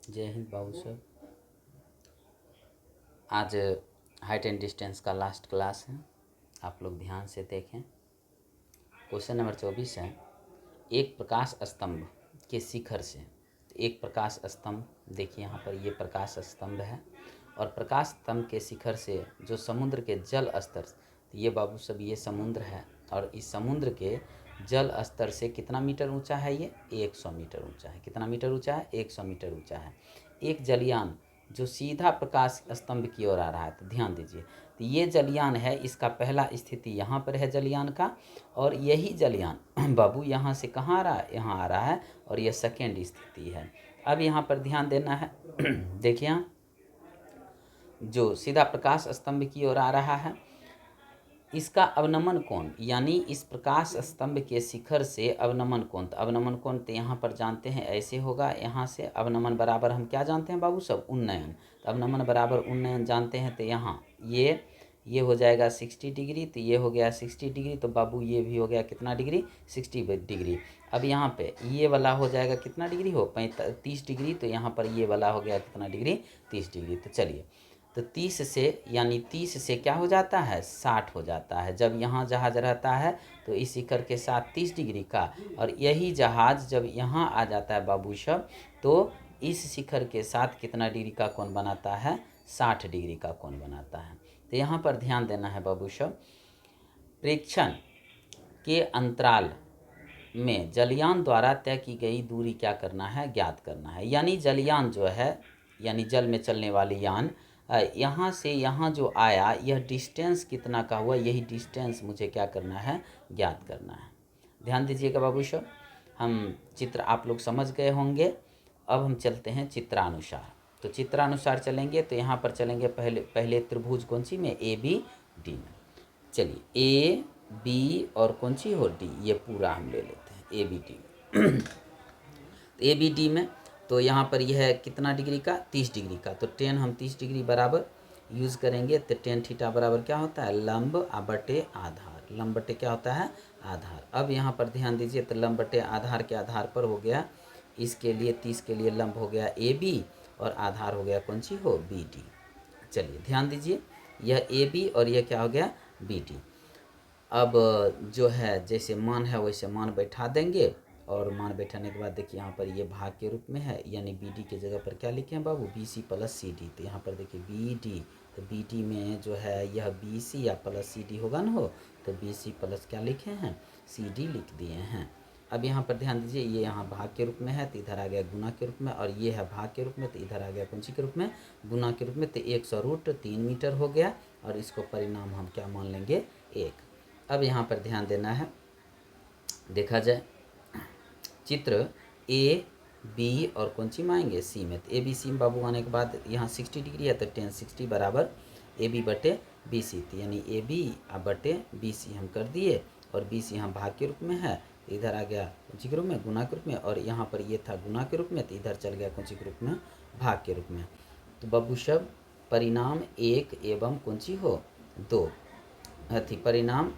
जय हिंद बाबू साहब। आज हाइट एंड डिस्टेंस का लास्ट क्लास है, आप लोग ध्यान से देखें। क्वेश्चन नंबर 24 है, एक प्रकाश स्तंभ के शिखर से, एक प्रकाश स्तंभ, देखिए यहाँ पर ये प्रकाश स्तंभ है और प्रकाश स्तंभ के शिखर से जो समुद्र के जल स्तर, ये बाबू साहब ये समुद्र है और इस समुद्र के जल स्तर से कितना मीटर ऊंचा है? ये 100 मीटर ऊंचा है। कितना मीटर ऊंचा है? 100 मीटर ऊंचा है। एक जलयान जो सीधा प्रकाश स्तंभ की ओर आ रहा है, तो ध्यान दीजिए, तो ये जलयान है, इसका पहला स्थिति यहाँ पर है जलयान का, और यही जलयान बाबू यहाँ से कहाँ आ रहा है? यहाँ आ रहा है, और यह सेकेंड स्थिति है। अब यहाँ पर ध्यान देना है देखिए, यहाँ जो सीधा प्रकाश स्तंभ की ओर आ रहा है, इसका अवनमन कोण, यानी इस प्रकाश स्तंभ के शिखर से अवनमन कोण, तो अवनमन कोण तो यहाँ पर जानते हैं ऐसे होगा, यहाँ से अवनमन बराबर हम क्या जानते हैं बाबू सब? उन्नयन। तो अवनमन बराबर उन्नयन जानते हैं, तो यहाँ ये हो जाएगा 60 डिग्री, तो ये हो गया 60 डिग्री, तो बाबू ये भी हो गया कितना डिग्री? 60 डिग्री। अब यहाँ पे ये वाला हो जाएगा कितना डिग्री? हो 30 डिग्री, तो यहाँ पर ये वाला हो गया कितना डिग्री? 30 डिग्री। तो चलिए, तो 30 से, यानी 30 से क्या हो जाता है? 60 हो जाता है। जब यहाँ जहाज रहता है तो इस शिखर के साथ 30 डिग्री का, और यही जहाज जब यहाँ आ जाता है बाबू साहब, तो इस शिखर के साथ कितना डिग्री का कोण बनाता है? 60 डिग्री का कोण बनाता है। तो यहाँ पर ध्यान देना है बाबू साहब, प्रेक्षण के अंतराल में जलयान द्वारा तय की गई दूरी क्या करना है? ज्ञात करना है। यानी जलयान जो है, यानी जल में चलने वाली यान, यहाँ से यहाँ जो आया, यह डिस्टेंस कितना का हुआ, यही डिस्टेंस मुझे क्या करना है? ज्ञात करना है। ध्यान दीजिएगा बाबू साहब, हम चित्र आप लोग समझ गए होंगे। अब हम चलते हैं चित्रानुसार। तो चित्रानुसार चलेंगे, तो यहाँ पर चलेंगे पहले त्रिभुज कौन सी में? ए बी डी में। चलिए, ए बी और कौन सी हो? डी, ये पूरा हम ले लेते हैं A B D. A B D में तो यहाँ पर यह है कितना डिग्री का? 30 डिग्री का। तो टेन हम 30 डिग्री बराबर यूज़ करेंगे, तो टेन थीटा बराबर क्या होता है? लंब बटे आधार। लंब बटे क्या होता है? आधार। अब यहाँ पर ध्यान दीजिए, तो लंब बटे आधार के आधार पर हो गया, इसके लिए 30 के लिए लंब हो गया ए बी, और आधार हो गया कौन सी हो? B D. चलिए ध्यान दीजिए, यह ए बी और यह क्या हो गया? B D. अब जो है जैसे मान है वैसे मान बैठा देंगे, और मान बैठाने के बाद देखिए यहाँ पर ये भाग के रूप में है, यानी बी डी की जगह पर क्या लिखे हैं बाबू? B C plus C D. तो यहाँ पर देखिए बी डी, तो बी डी में जो है यह बी सी या प्लस सी डी होगा ना, हो तो बी सी प्लस क्या लिखे हैं? सी डी लिख दिए हैं। अब यहाँ पर ध्यान दीजिए, ये यहाँ भाग के रूप में है, तो इधर आ गया गुना के रूप में, और ये है भाग के रूप में, तो इधर आ गया कौन सी के रूप में? गुना के रूप में। तो 100√3 मीटर हो गया, और इसको परिणाम हम क्या मान लेंगे? 1। अब यहाँ पर ध्यान देना है, देखा जाए चित्र ए बी और कौन सी में आएंगे? सी में। तो ए बी सी में बाबू आने के बाद यहाँ 60 डिग्री है, तो टेन 60 बराबर ए बी बटे बी सी, यानी ए बी बटे बी सी हम कर दिए, और बी सी यहाँ भाग के रूप में है, तो इधर आ गया कौन सी के रूप में? गुना के रूप में, और यहाँ पर ये था गुना के रूप में, तो इधर चल गया कौन सी के रूप में? भाग के रूप में। तो बाबू सब परिणाम 1 एवं कौन सी हो? 2 थी, परिणाम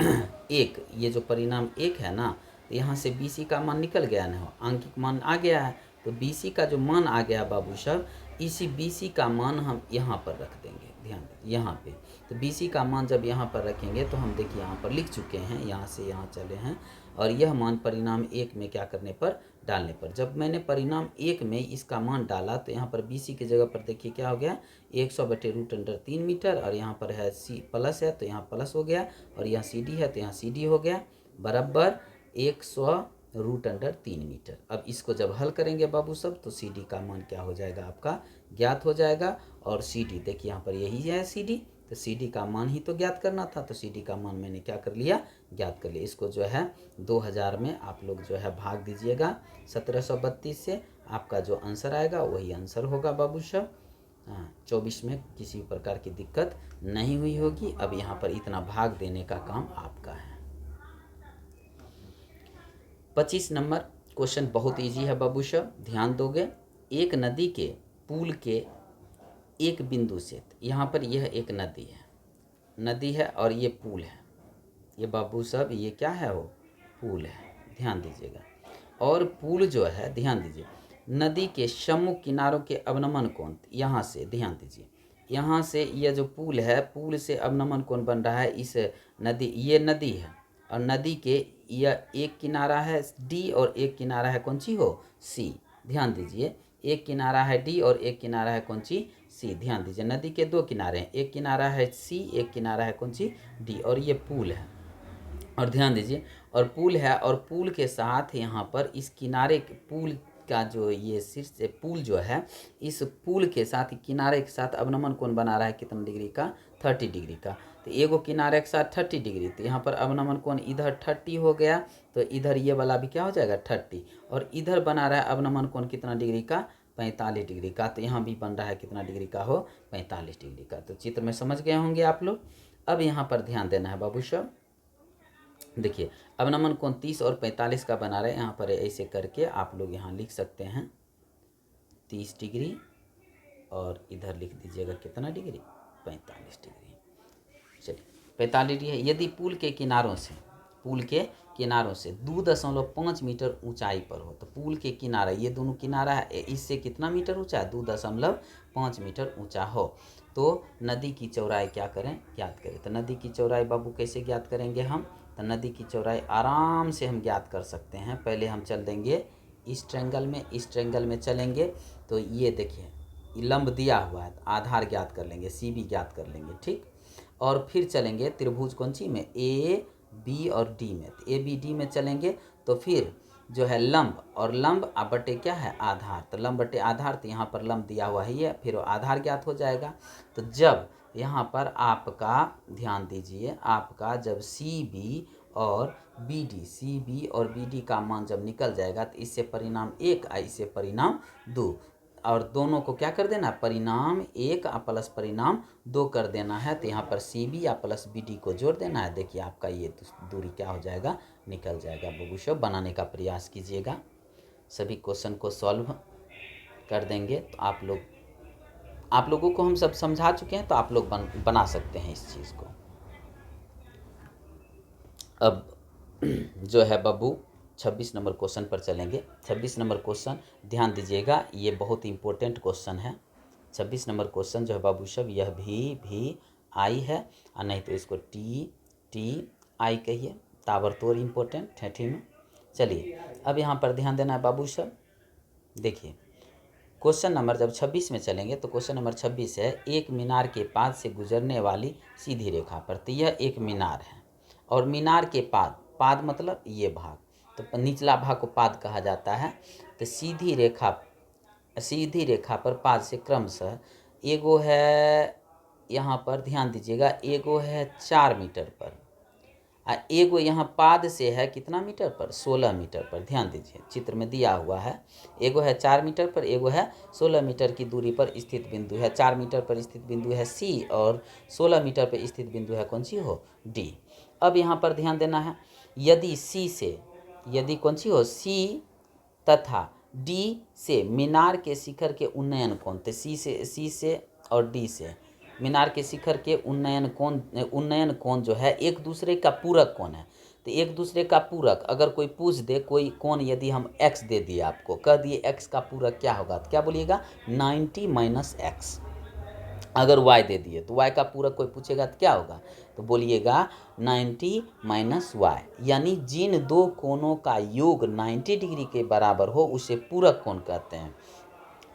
1, ये जो परिणाम 1 है ना, तो यहाँ से बी सी का मान निकल गया ना, आंकिक मान आ गया है, तो बी सी का जो मान आ गया बाबू साहब, इसी बी सी का मान हम यहाँ पर रख देंगे। ध्यान दें यहाँ पे, तो बी सी का मान जब यहाँ पर रखेंगे, तो हम देखिए यहाँ पर लिख चुके हैं, यहाँ से यहाँ चले हैं, और यह मान परिणाम 1 में क्या करने पर? डालने पर। जब मैंने परिणाम 1 में इसका मान डाला, तो यहाँ पर बी सी की जगह पर देखिए क्या हो गया? 100/√3 मीटर, और यहाँ पर है सी प्लस है, तो यहाँ प्लस हो गया, और यहाँ सी डी है, तो यहाँ सी डी हो गया, बराबर 100√3 मीटर। अब इसको जब हल करेंगे बाबू सब, तो सी डी का मान क्या हो जाएगा? आपका ज्ञात हो जाएगा। और सी डी देखिए यहाँ पर यही है सी डी, तो सी डी का मान ही तो ज्ञात करना था, तो सी डी का मान मैंने क्या कर लिया? ज्ञात कर लिया। इसको जो है 2000 में आप लोग जो है भाग दीजिएगा 1732 से, आपका जो आंसर आएगा वही आंसर होगा बाबू साहब। 24 में किसी प्रकार की दिक्कत नहीं हुई होगी। अब यहाँ पर इतना भाग देने का काम आपका है। 25 नंबर क्वेश्चन बहुत इजी है बाबू साहब, ध्यान दोगे। एक नदी के पुल के एक बिंदु से, यहाँ पर यह एक नदी है और ये पुल है, ये बाबू साहब ये क्या है? वो पुल है, ध्यान दीजिएगा। और पुल जो है, ध्यान दीजिए, नदी के सम्मुख किनारों के अवनमन कोण, यहाँ से ध्यान दीजिए, यहाँ से ये जो पुल है, पुल से अवनमन कोण बन रहा है इस नदी, ये नदी है और नदी के यह एक किनारा है डी और एक किनारा है कौन सी हो सी। ध्यान दीजिए, एक किनारा है डी और एक किनारा है कौन सी सी। ध्यान दीजिए, नदी के दो किनारे हैं, एक किनारा है सी, एक किनारा है कौन सी डी, और ये पुल है। और ध्यान दीजिए, और पुल है और पुल के साथ यहाँ पर इस किनारे पुल का जो ये शीर्ष पुल जो है, इस पुल के साथ किनारे के साथ अवनमन कोण बना रहा है कितना डिग्री का, 30 डिग्री का। तो एगो किनारे के साथ 30 डिग्री, तो यहाँ पर अवनमन कोण इधर 30 हो गया, तो इधर ये वाला भी क्या हो जाएगा 30, और इधर बना रहा है अवनमन कोण कितना डिग्री का, 45 डिग्री का। तो यहाँ भी बन रहा है कितना डिग्री का हो, 45 डिग्री का। तो चित्र में समझ गए होंगे आप लोग। अब यहाँ पर ध्यान देना है बाबू साहब, देखिए अवनमन कोण 30 और 45 का बना रहे हैं। यहाँ पर ऐसे करके आप लोग यहाँ लिख सकते हैं 30 डिग्री, और इधर लिख दीजिएगा कितना डिग्री, 45 डिग्री। चलिए 45 डिग्री। यदि पुल के किनारों से 2.5 मीटर ऊंचाई पर हो, तो पुल के किनारा, ये दोनों किनारा है, इससे कितना मीटर ऊंचा है, 2.5 मीटर ऊंचा हो, तो नदी की चौड़ाई क्या करें, ज्ञात करें। तो नदी की चौड़ाई बाबू कैसे ज्ञात करेंगे हम, तो नदी की चौड़ाई आराम से हम ज्ञात कर सकते हैं। पहले हम चल देंगे इस ट्रायंगल में चलेंगे, तो ये देखिए लंब दिया हुआ है, आधार ज्ञात कर लेंगे, सी भी ज्ञात कर लेंगे, ठीक। और फिर चलेंगे त्रिभुज कौन सी में, ए बी और डी में। तो ए बी डी में चलेंगे, तो फिर जो है लंब, और लंब बटे क्या है आधार, तो लंब बटे आधार, तो यहाँ पर लंब दिया हुआ ही है, फिर आधार ज्ञात हो जाएगा। तो जब यहाँ पर आपका ध्यान दीजिए, आपका जब सी बी और बी डी का मान जब निकल जाएगा, तो इससे परिणाम 1 और इससे परिणाम 2, और दोनों को क्या कर देना, परिणाम 1 प्लस परिणाम 2 कर देना है। तो यहाँ पर सी बी या प्लस बी डी को जोड़ देना है। देखिए आपका ये दूरी क्या हो जाएगा, निकल जाएगा। बबूशो बनाने का प्रयास कीजिएगा, सभी क्वेश्चन को सॉल्व कर देंगे। तो आप लोगों को हम सब समझा चुके हैं, तो आप लोग बना सकते हैं इस चीज़ को। अब जो है बब्बू 26 नंबर क्वेश्चन पर चलेंगे। 26 नंबर क्वेश्चन ध्यान दीजिएगा, ये बहुत इंपॉर्टेंट क्वेश्चन है। 26 नंबर क्वेश्चन जो है बाबू साहब, यह भी आई है, और नहीं तो इसको टी आई कहिए, ताबड़तोड़ इम्पोर्टेंट ठेठी में। चलिए अब यहाँ पर ध्यान देना है बाबू साहब। देखिए क्वेश्चन नंबर जब 26 में चलेंगे, तो क्वेश्चन नंबर 26 है, एक मीनार के पाद से गुजरने वाली सीधी रेखा पर। तो यह एक मीनार है, और मीनार के पाद मतलब ये भाग, तो निचला भाग को पाद कहा जाता है। तो सीधी रेखा पर पाद से क्रमशः एगो है, यहाँ पर ध्यान दीजिएगा, एगो है 4 मीटर पर, एगो यहाँ पाद से है कितना मीटर पर, 16 मीटर पर। ध्यान दीजिए चित्र में दिया हुआ है, एगो है 4 मीटर पर, एगो है 16 मीटर की दूरी पर स्थित बिंदु है। 4 मीटर पर स्थित बिंदु है सी, और 16 मीटर पर स्थित बिंदु है कौन सी हो, डी। अब यहाँ पर ध्यान देना है, यदि कौन सी हो, सी तथा डी से मीनार के शिखर के उन्नयन कोण, तो सी से और डी से मीनार के शिखर के उन्नयन कोण जो है एक दूसरे का पूरक कोण है। तो एक दूसरे का पूरक अगर कोई पूछ दे, कोई कोण यदि हम x दे दिए, आपको कह दिए x का पूरक क्या होगा, तो क्या बोलिएगा 90 माइनस एक्स। अगर y दे दिए तो y का पूरक कोई पूछेगा तो क्या होगा, तो बोलिएगा 90 माइनस वाई, यानी जिन दो कोणों का योग 90 डिग्री के बराबर हो उसे पूरक कोण कहते हैं।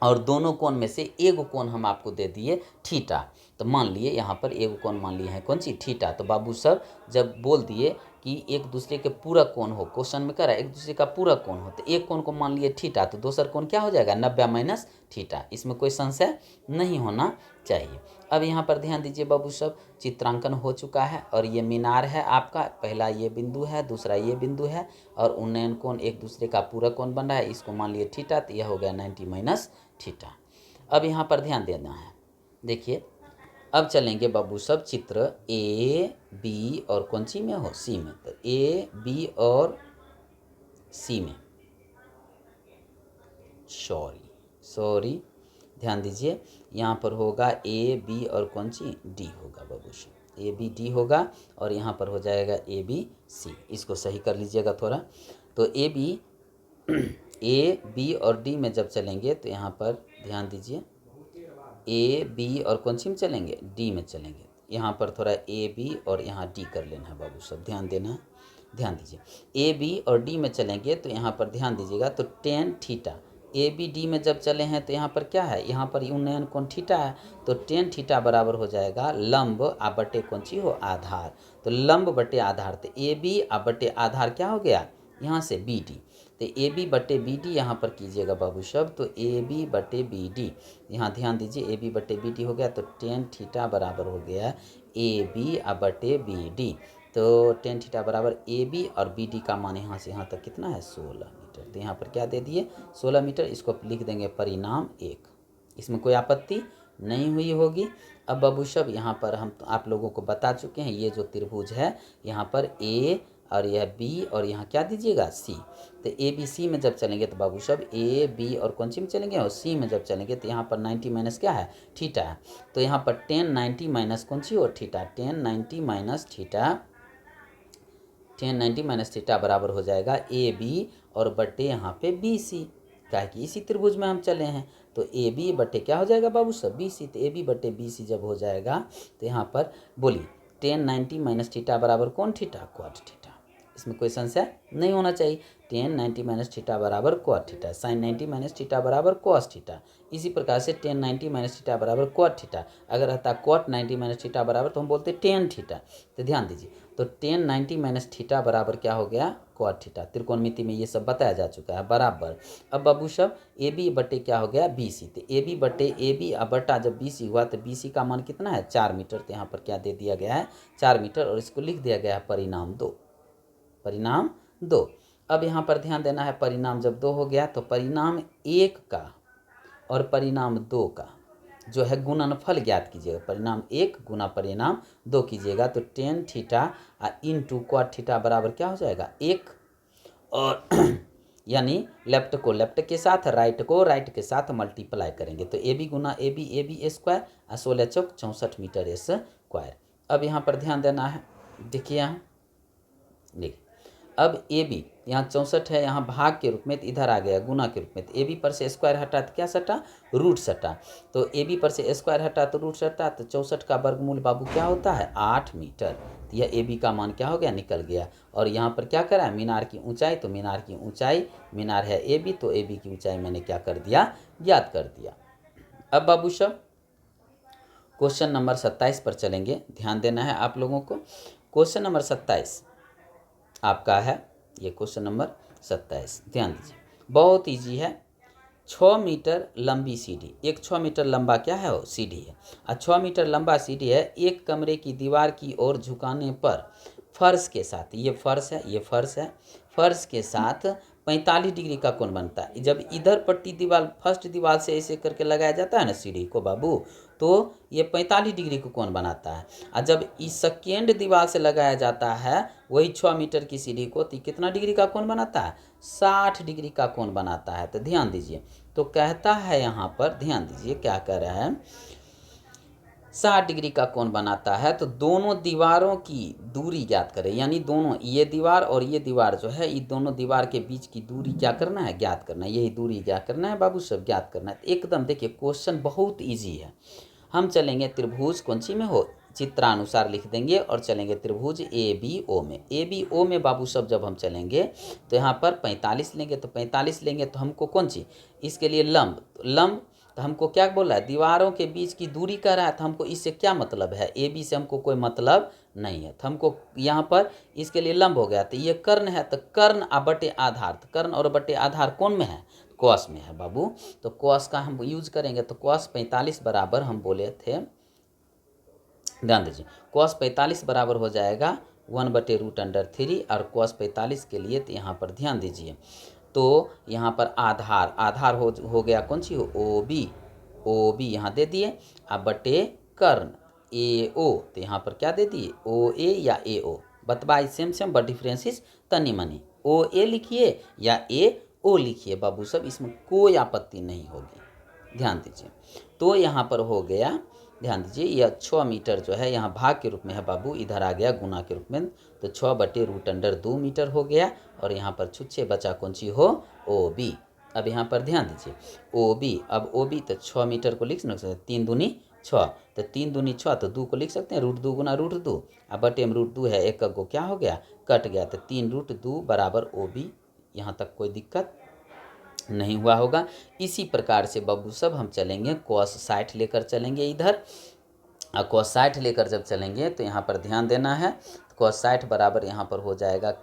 और दोनों कोण में से एक कोण हम आपको दे दिए थीटा, तो मान लिए यहाँ पर एक कोण मान लिए हैं कौन सी, थीटा। तो बाबू साहब जब बोल दिए कि एक दूसरे के पूरक कोण हो, क्वेश्चन में कह रहा है एक दूसरे का पूरक कोण हो, तो एक कोण को मान लिए थीटा, तो दूसरा कोण क्या हो जाएगा 90 माइनस थीटा। इसमें कोई संशय नहीं होना चाहिए। अब यहाँ पर ध्यान दीजिए बाबू साहब, चित्रांकन हो चुका है, और ये मीनार है आपका, पहला ये बिंदु है, दूसरा ये बिंदु है, और उन्नयन कोण एक दूसरे का पूरक कोण बन रहा है, इसको मान लिए थीटा, तो यह हो गया 90 माइनस थीटा। अब यहाँ पर ध्यान देना है, देखिए अब चलेंगे बाबू सब चित्र ए बी और कौन सी में हो, सी में। तो ए बी और सी में, सॉरी ध्यान दीजिए, यहाँ पर होगा ए बी और कौन सी डी होगा बाबू साहब, ए बी डी होगा, और यहाँ पर हो जाएगा ए बी सी। इसको सही कर लीजिएगा थोड़ा। तो ए बी ए बी और डी में जब चलेंगे तो यहाँ पर ध्यान दीजिए, ए बी और कौन सी में चलेंगे, डी में चलेंगे। यहाँ पर थोड़ा ए बी और यहाँ डी कर लेना है बाबू सब, ध्यान देना है, ध्यान दीजिए। ए बी और डी में चलेंगे तो यहाँ पर ध्यान दीजिएगा, तो tan theta, A B D में जब चले हैं तो यहाँ पर क्या है, यहाँ पर उन्नयन कोण थीटा है, तो टेन थीटा बराबर हो जाएगा लंब आ बटे कौन सी हो, आधार। तो लंब बटे आधार, तो ए बी आ बटे आधार क्या हो गया, यहाँ से बी डी। तो ए बी बटे बी डी यहाँ पर कीजिएगा बाबू सब, तो ए बी बटे बी डी, यहाँ ध्यान दीजिए, ए बी बटे बी डी हो गया, तो टेन थीटा बराबर हो गया ए बी आ बटे बी डी। तो टेन थीटा बराबर ए बी और बी डी का मान यहाँ से यहाँ तक कितना है, 16 मीटर। तो यहाँ पर क्या दे दिए, 16 मीटर। इसको लिख देंगे परिणाम 1। इसमें कोई आपत्ति नहीं हुई होगी। अब बाबू सब यहाँ पर हम आप लोगों को बता चुके हैं, ये जो त्रिभुज है यहाँ पर ए और यह बी और यहाँ क्या दीजिएगा, सी। तो ए बी सी में जब चलेंगे तो बाबू सब ए बी और कौन सी में चलेंगे, और सी में जब चलेंगे तो यहाँ पर 90 माइनस क्या है, थीटा है। तो यहाँ पर 10 90 माइनस कौन सी हो, theta. 10 90 minus theta, 10 90 minus theta बराबर हो जाएगा ए बी और बटे यहाँ पे बी सी, क्या कि इसी त्रिभुज में हम चले हैं। तो ए बी बटे क्या हो जाएगा बाबू सब, बी सी। तो ए बी बटे बी सी जब हो जाएगा तो यहाँ पर बोलिए 10 90 माइनस थीटा बराबर कौन थीटा, क्वाट थीटा। इसमें कोई संशय नहीं होना चाहिए। 10 90 माइनस थीटा बराबर क्वाट थीटा, साइन 90 माइनस थीटा बराबर कॉस थीटा। इसी प्रकार से 10 90 माइनस थीटा बराबर क्वाट थीटा। अगर रहता क्वाट 90 माइनस थीटा बराबर तो हम बोलते 10 थीटा। तो ध्यान दीजिए, तो 10 90 माइनस थीटा बराबर क्या हो गया, क्वाट थीटा। त्रिकोणमिति में ये सब बताया जा चुका है बराबर। अब बाबू सब ए बी बटे क्या हो गया, बी सी। तो ए बी बटे ए बी बटा जब बी सी हुआ तो बी सी का मान कितना है, 4 मीटर। तो यहाँ पर क्या दे दिया गया है, 4 मीटर, और इसको लिख दिया गया है परिणाम 2, परिणाम 2। अब यहाँ पर ध्यान देना है, परिणाम जब 2 हो गया तो परिणाम 1 का और परिणाम 2 का जो है गुणनफल ज्ञात कीजिएगा। परिणाम 1 गुना परिणाम 2 कीजिएगा तो 10 थीटा इंटू क्वाट थीटा बराबर क्या हो जाएगा, 1। और यानी लेफ्ट को लेफ्ट के साथ, राइट को राइट के साथ मल्टीप्लाई करेंगे तो ए बी गुना ए बी स्क्वायर, 16 चौक 64 मीटर स्क्वायर। अब यहाँ पर ध्यान देना है, देखिए यहाँ देखिए, अब ए बी यहाँ 64 है, यहाँ भाग के रूप में, तो इधर आ गया गुना के रूप में। तो ए बी पर से स्क्वायर हटा तो क्या सटा, रूट सटा। तो ए बी पर से स्क्वायर हटा तो रूट सटा, तो 64 का वर्गमूल बाबू क्या होता है, 8 मीटर। तो यह ए बी का मान क्या हो गया, निकल गया। और यहाँ पर क्या करा, मीनार की ऊंचाई, तो मीनार की ऊंचाई, मीनार है ए बी, तो ए बी की ऊंचाई मैंने क्या कर दिया, ज्ञात कर दिया। अब बाबू सब क्वेश्चन नंबर 27 पर चलेंगे, ध्यान देना है आप लोगों को। क्वेश्चन नंबर 27 आपका है, ये क्वेश्चन नंबर 27, ध्यान दीजिए, बहुत इजी है। 6 मीटर लंबी सीढ़ी, एक 6 मीटर लंबा क्या है, वो सीढ़ी है, और 6 मीटर लंबा सीढ़ी है। एक कमरे की दीवार की ओर झुकाने पर फर्श के साथ, ये फर्श है, ये फर्श है, फर्श के साथ 45 डिग्री का कोण बनता है। जब इधर पट्टी दीवार फर्स्ट दीवार से ऐसे करके लगाया जाता है ना सीढ़ी को बाबू, तो ये 45 डिग्री को कोण बनाता है। और जब इस सेकेंड दीवार से लगाया जाता है वही 6 मीटर की सीढ़ी को, तो कितना डिग्री का कोण बनाता है, 60 डिग्री का कोण बनाता है। तो ध्यान दीजिए, तो कहता है यहाँ पर, ध्यान दीजिए क्या कह रहा है, 60 डिग्री का कोण बनाता है। तो दोनों दीवारों की दूरी ज्ञात करें, यानी दोनों, ये दीवार और ये दीवार जो है, ये दोनों दीवार के बीच की दूरी क्या करना है, ज्ञात करना है। यही दूरी क्या करना है बाबू सब, ज्ञात करना है। एकदम देखिए क्वेश्चन बहुत इजी है। हम चलेंगे त्रिभुज कौन सी में हो, चित्रानुसार लिख देंगे और चलेंगे त्रिभुज ए बी ओ में। ए बी ओ में बाबू सब जब हम चलेंगे तो यहाँ पर 45 लेंगे, तो 45 लेंगे तो हमको कौन सी, इसके लिए लंब, लंब तो हमको क्या बोला है, दीवारों के बीच की दूरी कह रहा है। तो हमको इससे क्या मतलब है, ए बी से हमको कोई मतलब नहीं है। तो हमको यहाँ पर इसके लिए लंब हो गया। तो ये कर्ण है, तो कर्ण आ बटे आधार, तो कर्ण और बटे आधार कौन में है, कॉस में है बाबू। तो कॉस का हम यूज करेंगे, तो कॉस 45 बराबर हम बोले थे, ध्यान दीजिए, कॉस 45 बराबर हो जाएगा 1/√3। और कॉस 45 के लिए तो यहाँ पर ध्यान दीजिए, तो यहाँ पर आधार, आधार हो गया कौन सी, ओ बी, ओ बी यहाँ दे दिए, अब बटे कर्ण ए ओ, तो यहाँ पर क्या दे दिए, ओ ए या ए ओ, बतवाई सेम बट डिफरेंसिस तनी मनी। ओ ए लिखिए या ए ओ लिखिए बाबू सब, इसमें कोई आपत्ति नहीं होगी, ध्यान दीजिए। तो यहाँ पर हो गया, ध्यान दीजिए, यह 6 मीटर जो है यहाँ भाग के रूप में है बाबू, इधर आ गया गुना के रूप में, तो 6/√2 मीटर हो गया। और यहाँ पर छुच्छे बचा कौन सी हो, ओ बी। अब यहाँ पर ध्यान दीजिए ओ बी, अब ओ बी तो 6 मीटर को लिख सकते हैं, 3 दूनी 6, तो 3 दूनी 6 तो 2 को लिख सकते हैं √2 गुना √2, अब बटे में √2 है, एक को क्या हो गया कट गया, तो 3√2 बराबर ओ बी। यहाँ तक कोई दिक्कत नहीं हुआ होगा। इसी प्रकार से बब्बू सब हम चलेंगे cos 60 लेकर चलेंगे इधर, और cos 60 लेकर जब चलेंगे तो यहाँ पर ध्यान देना है, cos 60 बराबर यहाँ पर हो जाएगा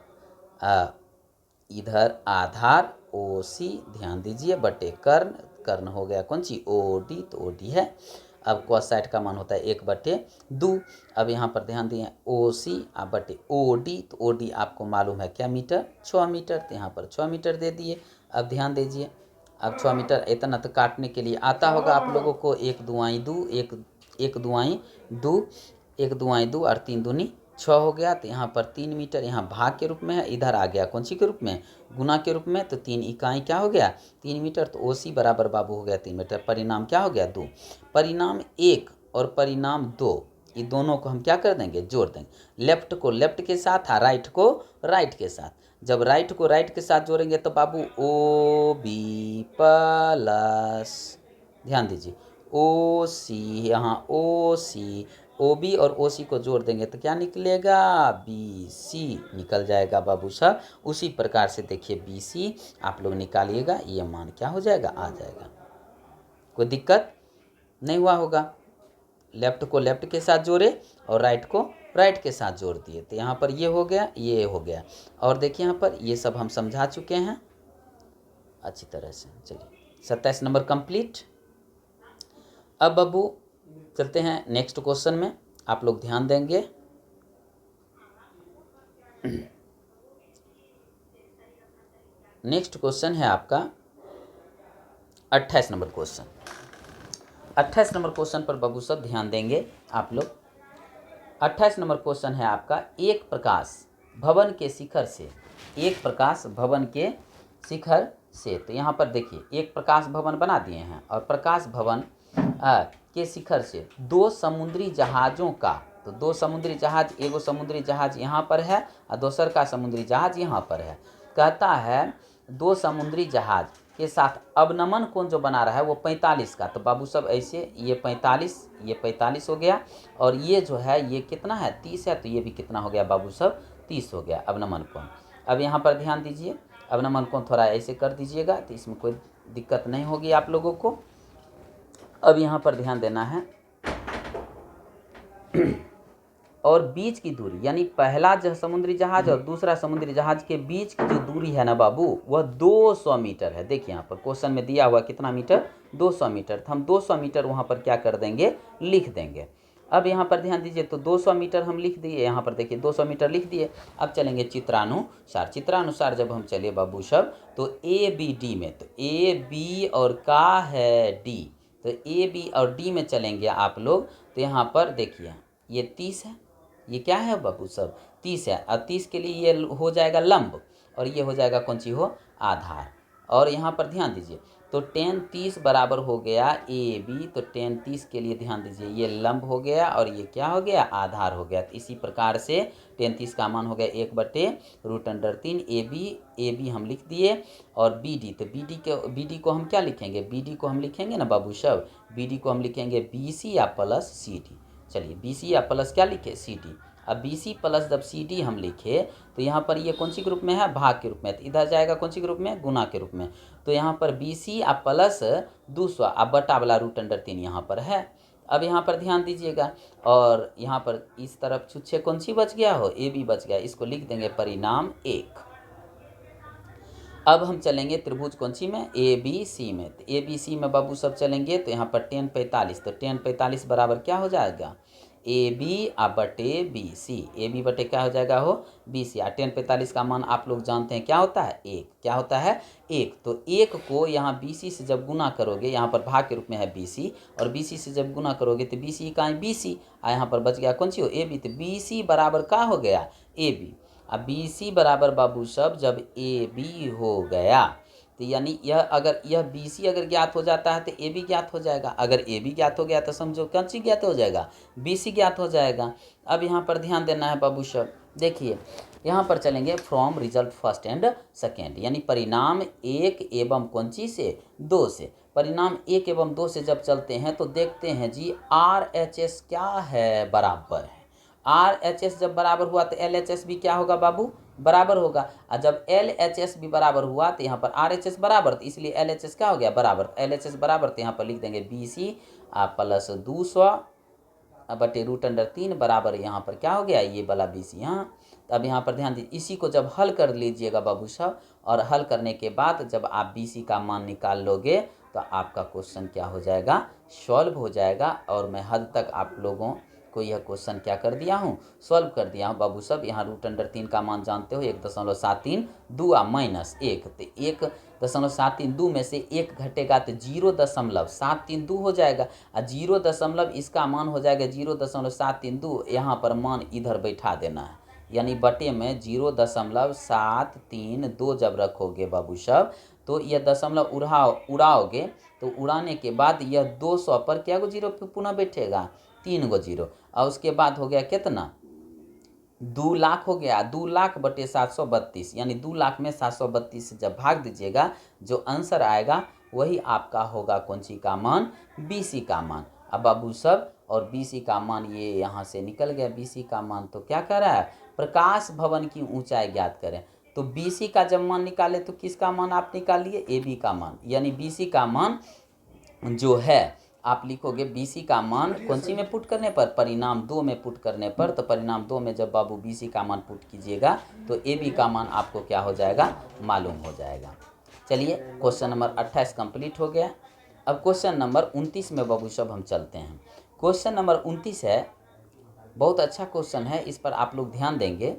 इधर आधार ओ सी, ध्यान दीजिए, बटे कर्ण, कर्ण हो गया कौन सी ओ डी, तो ओ डी है। अब cos 60 का मान होता है 1/2। अब यहाँ पर ध्यान दिए ओ सी अब बटे ओ डी, तो ओ डी आपको मालूम है क्या मीटर, 6 मीटर, तो यहाँ पर 6 मीटर दे दिए। अब ध्यान दीजिए, अब 6 मीटर इतना तो काटने के लिए आता होगा आप लोगों को, 1 दुआई 2, 1 दुआई 2, 1 दुआई 2 और 3 दूनी 6 हो गया, तो यहाँ पर 3 मीटर यहाँ भाग के रूप में है, इधर आ गया कौन सी के रूप में, गुना के रूप में, तो 3 इकाई क्या हो गया 3 मीटर, तो ओ सी बराबर बाबू हो गया 3 मीटर। परिणाम क्या हो गया 2, परिणाम 1 और परिणाम 2, ये दोनों को हम क्या कर देंगे जोड़ देंगे, लेफ्ट को लेफ्ट के साथ और राइट को राइट के साथ। जब राइट को राइट के साथ जोड़ेंगे तो बाबू ओ बी प्लस, ध्यान दीजिए ओ सी, यहाँ ओ सी, ओ बी और ओ सी को जोड़ देंगे तो क्या निकलेगा बी सी निकल जाएगा बाबू साहब। उसी प्रकार से देखिए बी सी आप लोग निकालिएगा, ये मान क्या हो जाएगा आ जाएगा, कोई दिक्कत नहीं हुआ होगा। लेफ्ट को लेफ्ट के साथ जोड़े और राइट को राइट के साथ जोड़ दिए, तो यहाँ पर ये हो गया ये हो गया। और देखिए यहाँ पर ये सब हम समझा चुके हैं अच्छी तरह से। चलिए 27 नंबर कंप्लीट। अब बाबू चलते हैं नेक्स्ट क्वेश्चन में, आप लोग ध्यान देंगे। नेक्स्ट क्वेश्चन है आपका 28 नंबर क्वेश्चन। 28 नंबर क्वेश्चन पर बाबू सब ध्यान देंगे आप लोग। 28 नंबर क्वेश्चन है आपका, एक प्रकाश भवन के शिखर से, एक प्रकाश भवन के शिखर से, तो यहाँ पर देखिए एक प्रकाश भवन बना दिए हैं और प्रकाश भवन के शिखर से 2 समुद्री जहाज़ों का, तो 2 समुद्री जहाज, एगो समुद्री जहाज यहाँ पर है और दूसर का समुद्री जहाज यहाँ पर है। कहता है 2 समुद्री जहाज के साथ अवनमन कोण जो बना रहा है वो 45 का, तो बाबू सब ऐसे ये 45 हो गया, और ये जो है ये कितना है 30 है, तो ये भी कितना हो गया बाबू सब 30 हो गया अवनमन कोण। अब यहाँ पर ध्यान दीजिए, अवनमन कोण थोड़ा ऐसे कर दीजिएगा तो इसमें कोई दिक्कत नहीं होगी आप लोगों को। अब यहाँ पर ध्यान देना है और बीच की दूरी, यानी पहला जो समुद्री जहाज और दूसरा समुद्री जहाज के बीच की जो दूरी है ना बाबू वह 200 मीटर है। देखिए यहाँ पर क्वेश्चन में दिया हुआ कितना मीटर 200 मीटर, तो हम 200 मीटर वहाँ पर क्या कर देंगे लिख देंगे। अब यहाँ पर ध्यान दीजिए, तो 200 मीटर हम लिख दिए, यहाँ पर देखिए 200 मीटर लिख दिए। अब चलेंगे चित्रानुसार, चित्रानुसार जब हम चले बाबू सब तो ए बी डी में, तो ए बी और का है डी, तो ए बी और डी में चलेंगे आप लोग, तो यहाँ पर देखिए ये 30 है, ये क्या है बाबू सब 30 है, और 30 के लिए ये हो जाएगा लंब और ये हो जाएगा कौन सी हो आधार। और यहाँ पर ध्यान दीजिए तो tan 30 बराबर हो गया ए बी, तो tan 30 के लिए ध्यान दीजिए ये लंब हो गया और ये क्या हो गया आधार हो गया। तो इसी प्रकार से tan 30 का मान हो गया 1/√3 ए बी हम लिख दिए, और बी डी, तो बी डी को हम क्या लिखेंगे, बी डी को हम लिखेंगे ना बाबू सब, बी डी को हम लिखेंगे बी सी या प्लस सी डी। चलिए बी सी या प्लस क्या लिखे सी डी। अब बी सी प्लस जब सी डी हम लिखे तो यहाँ पर ये कौन सी ग्रुप में है भाग के रूप में, तो इधर जाएगा कौन सी ग्रुप में गुना के रूप में, तो यहाँ पर बी सी आ प्लस 200 अब बटा वाला √3 यहाँ पर है। अब यहाँ पर ध्यान दीजिएगा, और यहाँ पर इस तरफ छुच्छे कौन सी बच गया हो ए बी बच गया, इसको लिख देंगे परिणाम 1। अब हम चलेंगे त्रिभुज कौन सी में ए बी सी में, तो ए बी सी में बाबू सब चलेंगे, तो यहाँ पर tan 45, तो tan 45 बराबर क्या हो जाएगा ए बी बटे बी सी, ए बी बटे क्या हो जाएगा हो बी सी। tan 45 का मान आप लोग जानते हैं क्या होता है 1, क्या होता है 1, तो 1 को यहाँ बी सी से जब गुना करोगे, यहाँ पर भाग के रूप में है बी सी, और बी सी से जब गुना करोगे तो बी सी का बी सी, यहाँ पर बच गया कौन सी हो ए बी, तो बी सी बराबर क्या हो गया ए बी। अब बी सी बराबर बाबू सब जब ए बी हो गया, तो यानी यह अगर यह बी सी अगर ज्ञात हो जाता है तो ए बी ज्ञात हो जाएगा, अगर ए बी ज्ञात हो गया तो समझो कौन सी ज्ञात हो जाएगा बी सी ज्ञात हो जाएगा। अब यहाँ पर ध्यान देना है बाबू सब, देखिए यहाँ पर चलेंगे from result first and second, यानी परिणाम 1 एवं कौन सी से 2 से। परिणाम 1 एवं 2 से जब चलते हैं तो देखते हैं जी RHS क्या है, बराबर है। RHS जब बराबर हुआ तो LHS भी क्या होगा बाबू, बराबर होगा। और जब LHS भी बराबर हुआ तो यहाँ पर RHS बराबर, तो इसलिए LHS क्या हो गया, बराबर। LHS बराबर तो यहाँ पर लिख देंगे BC प्लस 200 बटे √3 बराबर यहाँ पर क्या हो गया, ये वाला BC। यहाँ तो अब यहाँ पर ध्यान दीजिए, इसी को जब हल कर लीजिएगा बाबू साहब, और हल करने के बाद जब आप BC का मान निकाल लोगे तो आपका क्वेश्चन क्या हो जाएगा, सॉल्व हो जाएगा। और मैं हद तक आप लोगों को यह क्वेश्चन क्या कर दिया हूँ, सॉल्व कर दिया हूँ बाबू साहब। यहाँ √3 का मान जानते हो 1.732 -1, तो 1.732 में से 1 घटेगा तो 0.732 हो जाएगा। और 0 इसका मान हो जाएगा 0.732, यहाँ पर मान इधर बैठा देना है, यानी बटे में 0.732 जब रखोगे बाबू साहब तो यह दशमलव उड़ाओगे, तो उड़ाने के बाद यह 200 पर क्या गो जीरो पुनः बैठेगा, 3 गो जीरो। और उसके बाद हो गया कितना, 2 लाख हो गया। 2 लाख बटे 732, यानी 2 लाख में 732 से जब भाग दीजिएगा, जो आंसर आएगा वही आपका होगा कौन सी का मान, BC का मान। अब बाबू सब, और BC का मान ये यहाँ से निकल गया। BC का मान तो क्या कह रहा है, प्रकाश भवन की ऊंचाई ज्ञात करें। तो BC का जब मान निकाले तो किसका मान आप निकालिए, AB का मान। यानी BC का मान जो है आप लिखोगे, BC का मान कौन सी में पुट करने पर, परिणाम 2 में पुट करने पर। तो परिणाम 2 में जब बाबू BC का मान पुट कीजिएगा तो AB का मान आपको क्या हो जाएगा, मालूम हो जाएगा। चलिए क्वेश्चन नंबर 28 कंप्लीट हो गया। अब क्वेश्चन नंबर 29 में बाबू सब हम चलते हैं। क्वेश्चन नंबर 29 है, बहुत अच्छा क्वेश्चन है, इस पर आप लोग ध्यान देंगे।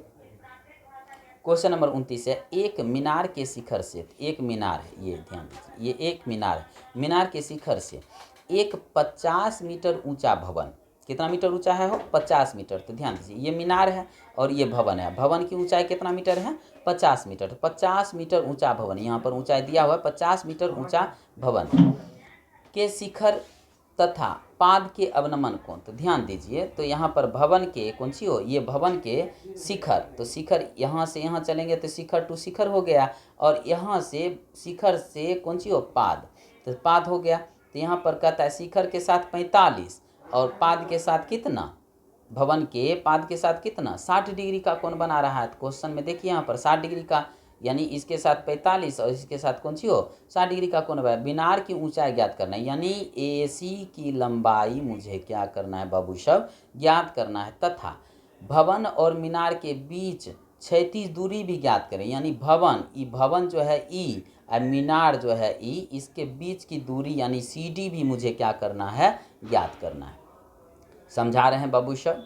क्वेश्चन नंबर 29 है, एक मीनार के शिखर से, एक मीनार है, ये ध्यान दीजिए, ये एक मीनार है। मीनार के शिखर से एक 50 मीटर ऊंचा भवन, कितना मीटर ऊंचा है हो, 50 मीटर। तो ध्यान दीजिए, ये मीनार है और ये भवन है। भवन की ऊंचाई कितना मीटर है, 50 मीटर। तो 50 मीटर ऊंचा भवन, यहाँ पर ऊंचाई दिया हुआ है 50 मीटर ऊंचा भवन के शिखर तथा पाद के अवनमन कोण। तो ध्यान दीजिए, तो यहाँ पर भवन के कौन सी हो, ये भवन के शिखर। तो शिखर यहाँ से यहाँ चलेंगे तो शिखर टू शिखर हो गया, और यहाँ से शिखर से कौन सी हो, पाद, तो पाद हो गया। तो यहाँ पर कहता है शिखर के साथ 45 और पाद के साथ कितना, भवन के पाद के साथ कितना, 60 डिग्री का कोण बना रहा है। तो क्वेश्चन में देखिए यहाँ पर 60 डिग्री का, यानी इसके साथ 45 और इसके साथ कौन सी हो, 60 डिग्री का कोण है। मीनार की ऊंचाई ज्ञात करना है, यानी AC की लंबाई मुझे क्या करना है बाबू साहब, ज्ञात करना है। तथा भवन और मीनार के बीच क्षैतिज दूरी भी ज्ञात करें, यानी भवन जो है E और मीनार जो है E, इसके बीच की दूरी यानी CD भी मुझे क्या करना है, ज्ञात करना है। समझा रहे हैं बाबू साहब,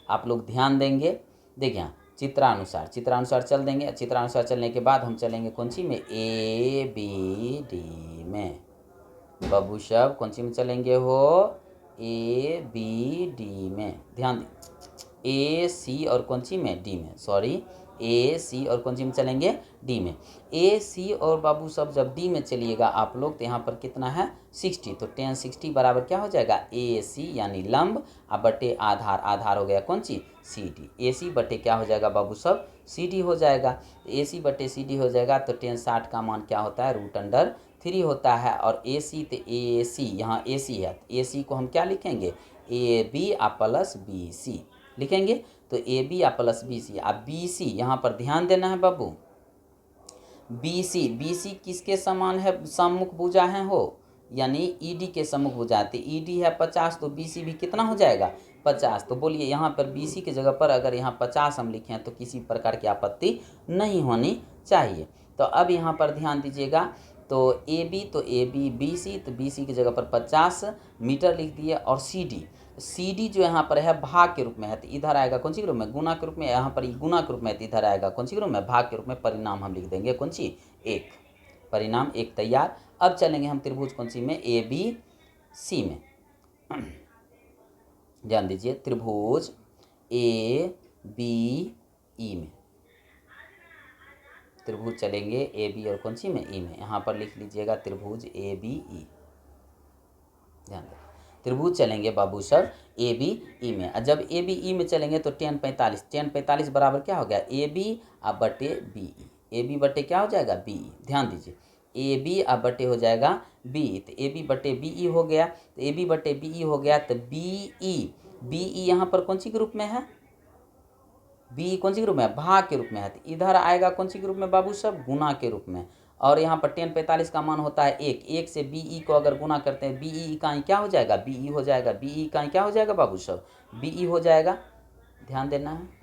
आप लोग ध्यान देंगे। देखिए चित्रानुसार चल देंगे। चित्रानुसार चलने के बाद हम चलेंगे कौन सी में, ABD में। बाबू साहब कौन सी में चलेंगे हो, ABD में। ध्यान दीजिए, AC और कौन सी में, D में, सॉरी AC और कौन सी में चलेंगे, D में। AC और बाबू साहब जब D में चलिएगा आप लोग, तो यहाँ पर कितना है, 60। तो 10 60 बराबर क्या हो जाएगा, AC यानी लंब, बटे आधार हो गया कौन सी, CD। AC बटे क्या हो जाएगा बाबू साहब, CD हो जाएगा। AC बटे CD हो जाएगा। तो 10 60 का मान क्या होता है, √3 होता है। और AC तो AC, यहाँ AC है, AC को हम क्या लिखेंगे, AB प्लस BC लिखेंगे। तो AB प्लस BC। अब BC यहाँ पर ध्यान देना है बाबू, BC किसके समान है, सम्मुख भुजा है हो, यानी ED के सम्मुख भुजा है। तो ED है 50, तो BC भी कितना हो जाएगा, 50। तो बोलिए यहाँ पर BC की जगह पर अगर यहाँ 50 हम लिखें तो किसी प्रकार की आपत्ति नहीं होनी चाहिए। तो अब यहाँ पर ध्यान दीजिएगा, तो AB तो AB, BC तो BC की जगह पर 50 मीटर लिख दिए। और CD जो यहाँ पर है भाग के रूप में है, तो इधर आएगा कौन सी के रूप में, गुना के रूप में। यहाँ पर गुना के रूप में, तो इधर आएगा कौन सी के रूप में, भाग के रूप में। परिणाम हम लिख देंगे कौन सी, 1। परिणाम 1 तैयार। अब चलेंगे हम त्रिभुज कौन सी में, ABC में। ध्यान दीजिए, त्रिभुज ABE में त्रिभुज चलेंगे, AB और कौन सी में, E में। यहाँ पर लिख लीजिएगा त्रिभुज ABE। ध्यान दें, त्रिभुज चलेंगे बाबू सब ए बी ई में। और जब ए बी ई में चलेंगे तो tan 45, tan 45 बराबर क्या हो गया ए बी अब बटे बी ई, ए बी बटे क्या हो जाएगा बी ई। ध्यान दीजिए ए बी अब बटे हो जाएगा बी ई, तो ए बी बटे बी ई हो गया, तो ए बी बटे बी ई हो गया, तो बी ई यहाँ पर कौन सी ग्रुप में है, बी कौन सी ग्रुप में है, भाग के रूप में है, तो इधर आएगा कौन सी ग्रुप में बाबू सब, गुना के रूप में। और यहाँ पर tan 45 का मान होता है 1, 1 से बी ई को अगर गुना करते हैं बी ई इकाई क्या हो जाएगा बी ई हो जाएगा, बी ई इकाई क्या हो जाएगा बाबू सब बी ई हो जाएगा। ध्यान देना है।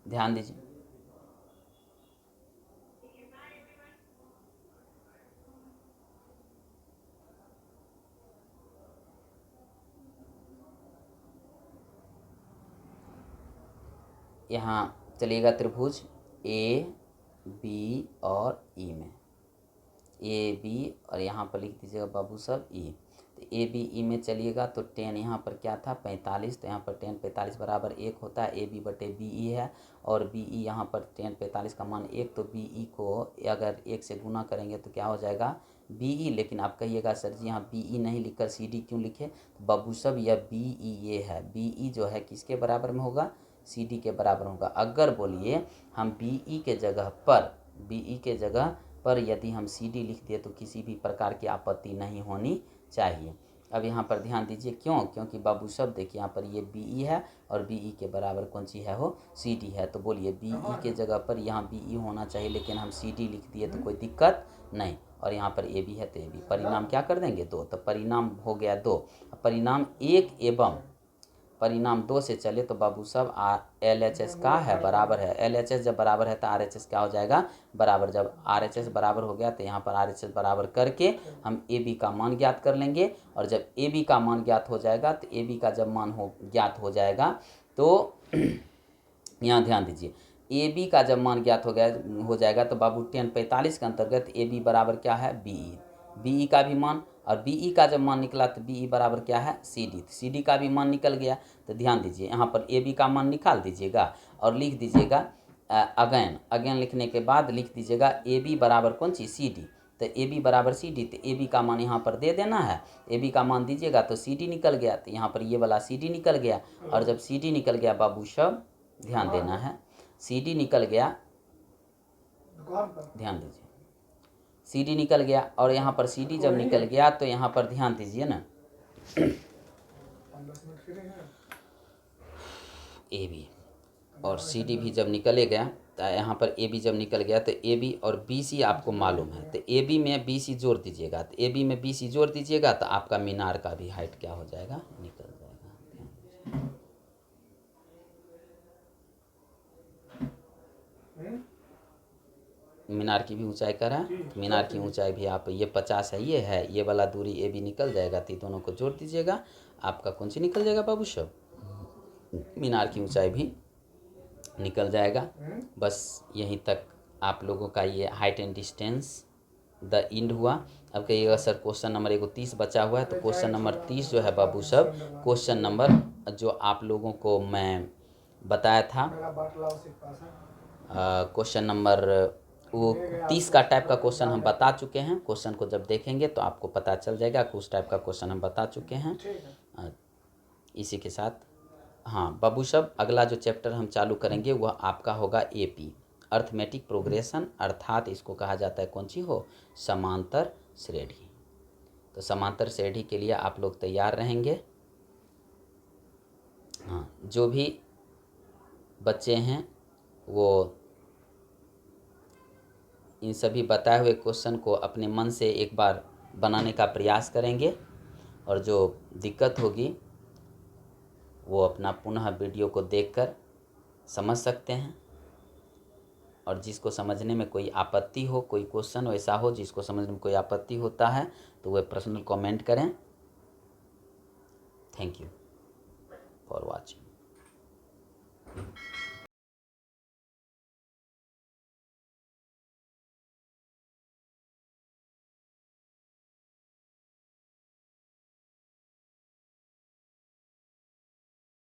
ध्यान दीजिए यहाँ चलिएगा त्रिभुज ए बी और ई में, ए बी और यहाँ पर लिख दीजिएगा बाबू सब ई, तो ए बी ई में चलिएगा तो tan यहाँ पर क्या था 45, तो यहाँ पर tan 45 बराबर 1 होता है, ए बी बटे बी ई है, और बी ई यहाँ पर tan 45 का मान 1, तो बी ई को अगर 1 से गुना करेंगे तो क्या हो जाएगा बी ई। लेकिन आप कहिएगा सर जी यहाँ बी ई नहीं लिखकर सी डी क्यों लिखे, तो बाबू सब यह बी ई ये है, बी ई जो है किसके बराबर में होगा सी डी के बराबर होगा। अगर बोलिए हम बी ई के जगह पर, बी ई के जगह पर यदि हम सी डी लिख दिए तो किसी भी प्रकार की आपत्ति नहीं होनी चाहिए। अब यहाँ पर ध्यान दीजिए क्यों, क्योंकि बाबू सब देखिए यहाँ पर ये बी ई है और बी ई के बराबर कौन सी है हो सी डी है, तो बोलिए बी ई के जगह पर यहाँ बी ई होना चाहिए, लेकिन हम सी डी लिख दिए तो कोई दिक्कत नहीं। और यहाँ पर ए बी है तो ए बी, परिणाम क्या कर देंगे 2, तो परिणाम हो गया 2। परिणाम 1 एवं परिणाम 2 से चले तो बाबू सब एल एच एस का है बराबर है, एल एच एस जब बराबर है तो आर एच एस क्या हो जाएगा बराबर। जब आर एच एस बराबर हो गया तो यहाँ पर आर एच एस बराबर करके हम ए बी का मान ज्ञात कर लेंगे, और जब ए बी का मान ज्ञात हो जाएगा तो ए बी का जब मान ज्ञात हो जाएगा तो यहाँ ध्यान दीजिए ए बी का जब मान ज्ञात हो जाएगा तो बाबू tan 45 के अंतर्गत ए बी बराबर क्या है बी ई, बी ई का भी मान, और बी ई का जब मान निकला तो बी ई बराबर क्या है सी डी, सी डी का भी मान निकल गया। तो ध्यान दीजिए यहाँ पर ए बी का मान निकाल दीजिएगा और लिख दीजिएगा अगेन लिखने के बाद लिख दीजिएगा ए बी बराबर कौन सी सी डी, तो ए बी बराबर सी डी, तो ए बी का मान यहाँ पर दे देना है, ए बी का मान दीजिएगा तो सी डी निकल गया, तो यहाँ पर ये वाला सी डी निकल गया। और जब सी डी निकल गया बाबू सब ध्यान देना है, सी डी निकल गया, ध्यान दीजिए सी डी निकल गया, और यहाँ पर सी डी जब निकल गया तो यहाँ पर ध्यान दीजिए ना ए बी और सी डी भी जब निकले गया तो यहाँ पर ए बी जब निकल गया तो ए बी और बी सी आपको मालूम है, तो ए बी में बी सी जोड़ दीजिएगा, तो ए बी में बी सी जोड़ दीजिएगा तो आपका मीनार का भी हाइट क्या हो जाएगा निकल जाएगा। मीनार की भी ऊंचाई करा, मीनार की ऊंचाई भी आप ये 50 है, ये वाला दूरी ए बी निकल जाएगा, तो दोनों को जोड़ दीजिएगा आपका कौन सी निकल जाएगा बाबू सब मीनार की ऊंचाई भी निकल जाएगा। बस यहीं तक आप लोगों का ये height and distance the end हुआ। अब कहिएगा सर क्वेश्चन नंबर 30 बचा हुआ है, तो क्वेश्चन नंबर 30 जो है बाबू सब क्वेश्चन नंबर जो आप लोगों को मैं बताया था क्वेश्चन नंबर वो 30 का टाइप का क्वेश्चन हम बता चुके हैं। क्वेश्चन को जब देखेंगे तो आपको पता चल जाएगा कि उस टाइप का क्वेश्चन हम बता चुके हैं। इसी के साथ हाँ बाबू साहब अगला जो चैप्टर हम चालू करेंगे वह आपका होगा एपी अर्थमेटिक प्रोग्रेशन, अर्थात इसको कहा जाता है कौन सी हो समांतर श्रेणी। तो समांतर श्रेणी के लिए आप लोग तैयार रहेंगे। हाँ जो भी बच्चे हैं वो इन सभी बताए हुए क्वेश्चन को अपने मन से एक बार बनाने का प्रयास करेंगे, और जो दिक्कत होगी वो अपना पुनः वीडियो को देखकर समझ सकते हैं। और जिसको समझने में कोई आपत्ति हो, कोई क्वेश्चन वैसा हो जिसको समझने में कोई आपत्ति होता है तो वह पर्सनल कमेंट करें। Thank you for watching.